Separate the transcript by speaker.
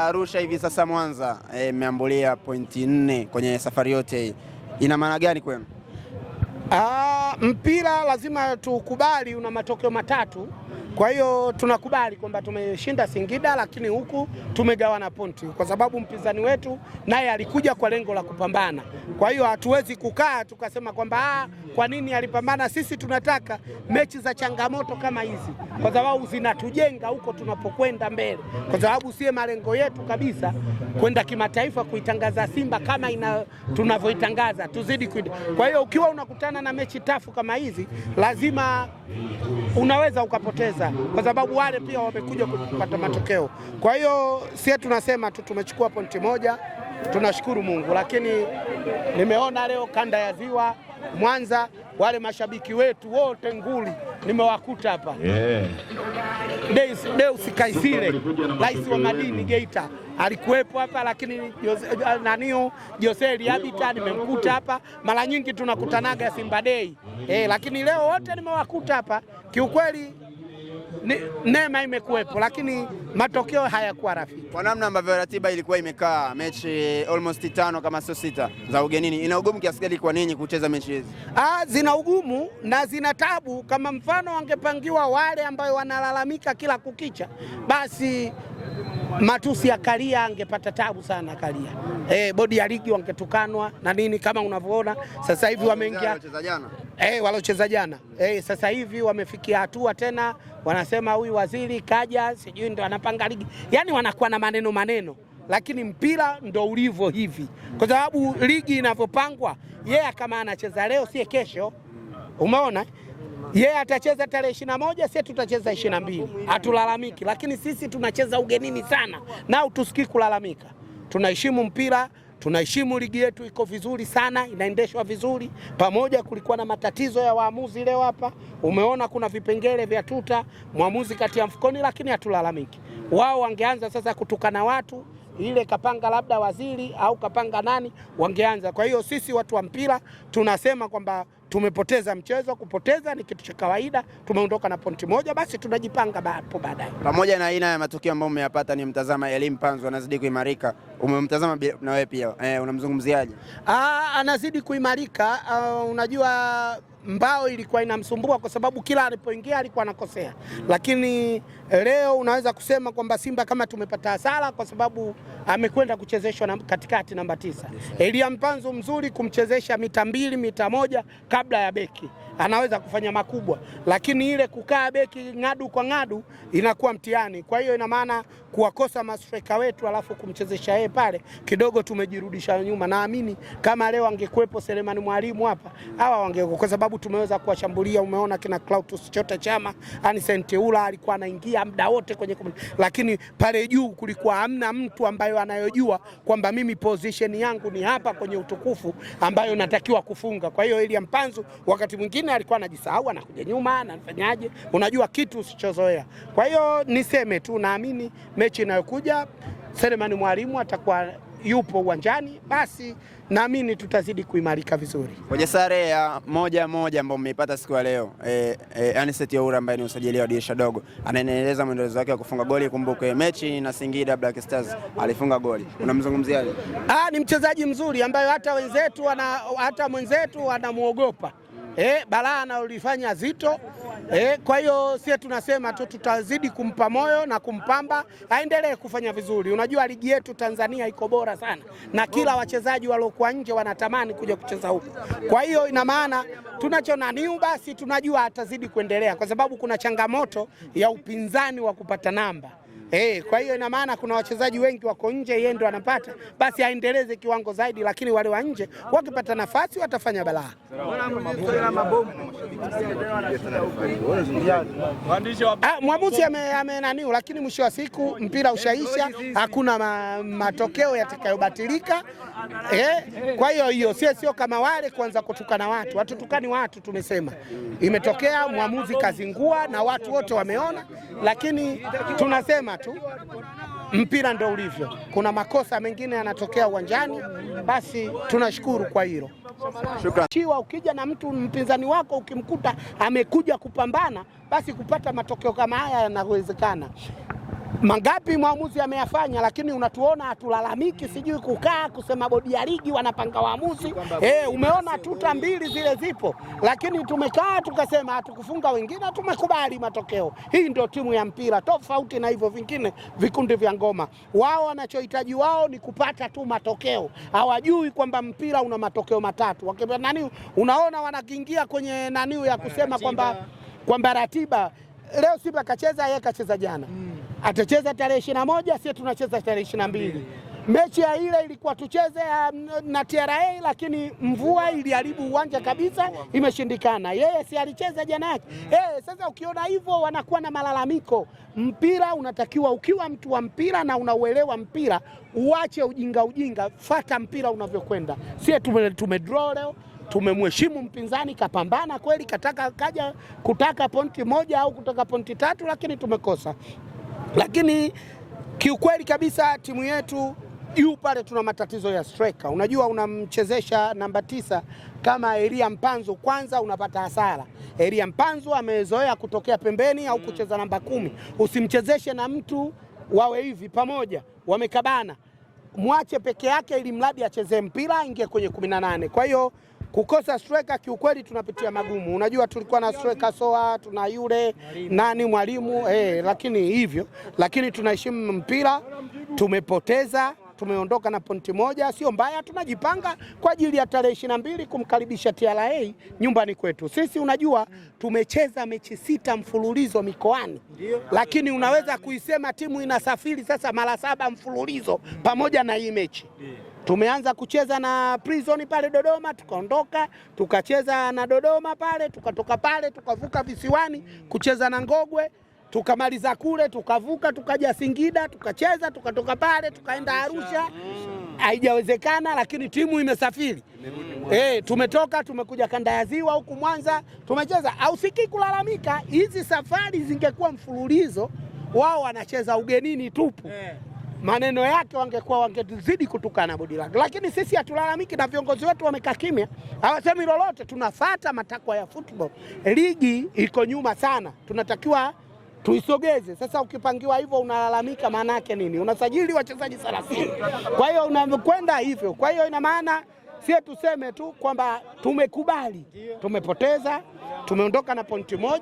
Speaker 1: Arusha hivi sasa Mwanza mmeambulia pointi 4 kwenye safari yote hii. Ina maana gani kwenu?
Speaker 2: Mpira lazima tukubali una matokeo matatu. Kwa hiyo tunakubali kwamba tumeshinda Singida, lakini huku tumegawana pointi kwa sababu mpinzani wetu naye alikuja kwa lengo la kupambana. Kwa hiyo hatuwezi kukaa tukasema kwamba kwa nini alipambana. Sisi tunataka mechi za changamoto kama hizi kwa sababu zinatujenga huko tunapokwenda mbele, kwa sababu sie malengo yetu kabisa kwenda kimataifa kuitangaza Simba kama tunavyoitangaza, tuzidi kwenda. Kwa hiyo ukiwa unakutana na mechi tafu kama hizi lazima unaweza ukapoteza kwa sababu wale pia wamekuja kupata matokeo. Kwa hiyo sisi tunasema tu tumechukua pointi 1, tunashukuru Mungu, lakini nimeona leo kanda ya Ziwa Mwanza wale mashabiki wetu wote nguli nimewakuta hapa. Deus Kaisile, rais wa madini Geita, alikuwepo hapa, lakini Jose Liabita nimemkuta hapa. Mara nyingi tunakutanaga Simba Day. Lakini leo wote nimewakuta hapa. Kiukweli neema imekuwepo, lakini matokeo hayakuwa rafiki.
Speaker 1: Kwa namna ambavyo ratiba ilikuwa imekaa, mechi almost 5 kama sio 6 za ugenini, ina ugumu kiasi gani kwa ninyi kucheza mechi hizi?
Speaker 2: Zina ugumu na zina tabu. Kama mfano wangepangiwa wale ambao wanalalamika kila kukicha, basi matusi ya Karia angepata tabu sana Karia. Bodi ya ligi wangetukanwa na nini, kama unavyoona sasa hivi wameingia walocheza jana. Sasa hivi wamefikia hatua tena wanasema huyu waziri kaja sijui ndo anapanga ligi. Yaani wanakuwa na maneno, lakini mpira ndo ulivyo hivi, kwa sababu ligi inavyopangwa yeye kama anacheza leo sie kesho, umeona yeye atacheza tarehe 21, sisi tutacheza 22. Hatulalamiki, lakini sisi tunacheza ugenini sana na tusikii kulalamika. Tunaheshimu mpira, tunaheshimu ligi yetu iko vizuri sana, inaendeshwa vizuri. Pamoja kulikuwa na matatizo ya waamuzi leo hapa. Umeona kuna vipengele vya tuta, mwamuzi kati ya mfukoni, lakini hatulalamiki. Wao wangeanza sasa kutukana watu, ile kapanga labda waziri au kapanga nani, wangeanza. Kwa hiyo sisi watu wa mpira tunasema kwamba tumepoteza mchezo. Kupoteza ni kitu cha kawaida, tumeondoka na pointi 1, basi tunajipanga hapo baadaye.
Speaker 1: Pamoja na aina ya matokeo ambayo umeyapata, ni mtazama Elie Mpanzu anazidi kuimarika. Umemtazama na wewe pia, unamzungumziaje?
Speaker 2: Anazidi kuimarika. Unajua Mbao ilikuwa inamsumbua kwa sababu kila alipoingia alikuwa anakosea, lakini leo unaweza kusema kwamba Simba kama tumepata hasara kwa sababu amekwenda kuchezeshwa katikati namba 9. Elie Mpanzu mzuri kumchezesha mita 2 mita 1 kabla ya beki, anaweza kufanya makubwa, lakini ile kukaa beki ngadu kwa ngadu inakuwa mtihani. Kwa hiyo ina maana kuwakosa mastreka wetu alafu kumchezesha yeye pale kidogo tumejirudisha nyuma. Naamini kama leo angekuepo Selemani Mwalimu hapa hawa wangekuwa, kwa sababu tumeweza kuwashambulia. Umeona kina Clatous Chota Chama, Anicent Ula alikuwa anaingia muda wote kwenye lakini pale juu kulikuwa hamna mtu ambaye anayojua kwamba mimi position yangu ni hapa kwenye utukufu ambayo natakiwa kufunga. Kwa hiyo Elie Mpanzu wakati mwingine alikuwa anajisahau, anakuja nyuma, anafanyaje, unajua kitu usichozoea. Kwa hiyo niseme tu naamini mechi inayokuja Selemani Mwalimu atakuwa yupo uwanjani, basi naamini tutazidi kuimarika vizuri.
Speaker 1: Kwa sare ya 1-1 ambayo mmeipata siku ya leo, Anicet Ula ambaye ni usajili wa dirisha dogo anaendeleza mwendelezo wake wa kufunga goli. Kumbuke mechi na Singida Black Stars alifunga goli. Unamzungumziaje?
Speaker 2: Ni mchezaji mzuri ambaye hata mwenzetu anamuogopa. Balaa analifanya zito. Kwa hiyo sisi tunasema tu tutazidi kumpa moyo na kumpamba aendelee kufanya vizuri. Unajua ligi yetu Tanzania iko bora sana na kila wachezaji waliokuwa nje wanatamani kuja kucheza huko. Kwa hiyo ina maana tunachonaniu basi tunajua atazidi kuendelea kwa sababu kuna changamoto ya upinzani wa kupata namba. Kwa hiyo ina maana kuna wachezaji wengi wako nje, yeye ndo anapata, basi aendeleze kiwango zaidi, lakini wale wa nje wakipata nafasi watafanya balaa. Mwamuzi amenaniu, lakini mwisho wa siku mpira ushaisha, hakuna matokeo yatakayobatilika. Kwa hiyo sio kama wale kuanza kutukana watu. Hatutukani watu, tumesema imetokea mwamuzi kazingua na watu wote wameona, lakini tunasema tu mpira ndio ulivyo. Kuna makosa mengine yanatokea uwanjani, basi tunashukuru kwa hilo.
Speaker 1: Shukrani.
Speaker 2: Ukija na mtu mpinzani wako ukimkuta amekuja kupambana, basi kupata matokeo kama haya yanawezekana. mangapi mwamuzi ameyafanya, lakini unatuona hatulalamiki, sijui kukaa kusema bodi ya ligi wanapanga waamuzi. Umeona tuta mbili zile zipo, lakini tumekaa tukasema hatukufunga wengine, tumekubali matokeo. Hii ndio timu ya mpira, tofauti na hivyo vingine vikundi vya ngoma. Wao wanachohitaji wao ni kupata tu matokeo, hawajui kwamba mpira una matokeo matatu. Nani unaona wanakiingia kwenye nani ya kusema kwamba ratiba leo Simba kacheza, yeye kacheza jana. Atacheza tarehe 21, sisi tunacheza tarehe 22. Mechi ya ile ilikuwa tucheze na TRA, lakini mvua iliharibu uwanja kabisa, imeshindikana. Yeye si alicheza jana yake. Sasa ukiona hivyo wanakuwa na malalamiko. Mpira unatakiwa, ukiwa mtu wa mpira na unauelewa mpira, uache ujinga, fata mpira unavyokwenda. Sisi tumedraw leo, tumemheshimu mpinzani, kapambana kweli, kaja kutaka pointi moja au kutaka pointi 3, lakini tumekosa. Lakini kiukweli kabisa timu yetu pale tuna matatizo ya striker. Unajua unamchezesha namba 9 kama Elia Mpanzu, kwanza unapata hasara. Elia Mpanzu amezoea kutokea pembeni au kucheza namba 10. Usimchezeshe na mtu wawe hivi pamoja wamekabana. Mwache peke yake ili mradi acheze mpira ingie kwenye 18. Kwa hiyo kukosa striker kiukweli tunapitia magumu. Unajua tulikuwa na striker Soa, tuna yule mwalimu lakini hivyo, lakini tunaheshimu mpira. Tumepoteza, tumeondoka na pointi moja, sio mbaya. Tunajipanga kwa ajili ya tarehe 22 kumkaribisha TRA nyumbani kwetu. Sisi unajua tumecheza mechi 6 mfululizo mikoani, lakini unaweza kuisema timu inasafiri sasa mara 7 mfululizo pamoja na hii mechi. Tumeanza kucheza na Prison pale Dodoma, tukaondoka, tukacheza na Dodoma pale, tukatoka pale, tukavuka visiwani kucheza na Ngogwe, tukamaliza kule, tukavuka, tukaja Singida, tukacheza, tukatoka pale, tukaenda Arusha. Haijawezekana, lakini timu imesafiri. Tumetoka, tumekuja kanda ya Ziwa huku Mwanza, tumecheza. Au siki kulalamika, hizi safari zingekuwa mfululizo, wao wanacheza ugenini tupu. Maneno yake wangezidi kutukana bodi lake, lakini sisi hatulalamiki na viongozi wetu wamekaa kimya, hawasemi lolote. Tunafuata matakwa ya football. Ligi iko nyuma sana, tunatakiwa tuisogeze. Sasa ukipangiwa hivyo unalalamika, maana yake nini? Unasajili wachezaji 30. Kwa hiyo unakwenda hivyo. Kwa hiyo ina maana sisi tuseme tu kwamba tumekubali, tumepoteza, tumeondoka na pointi moja.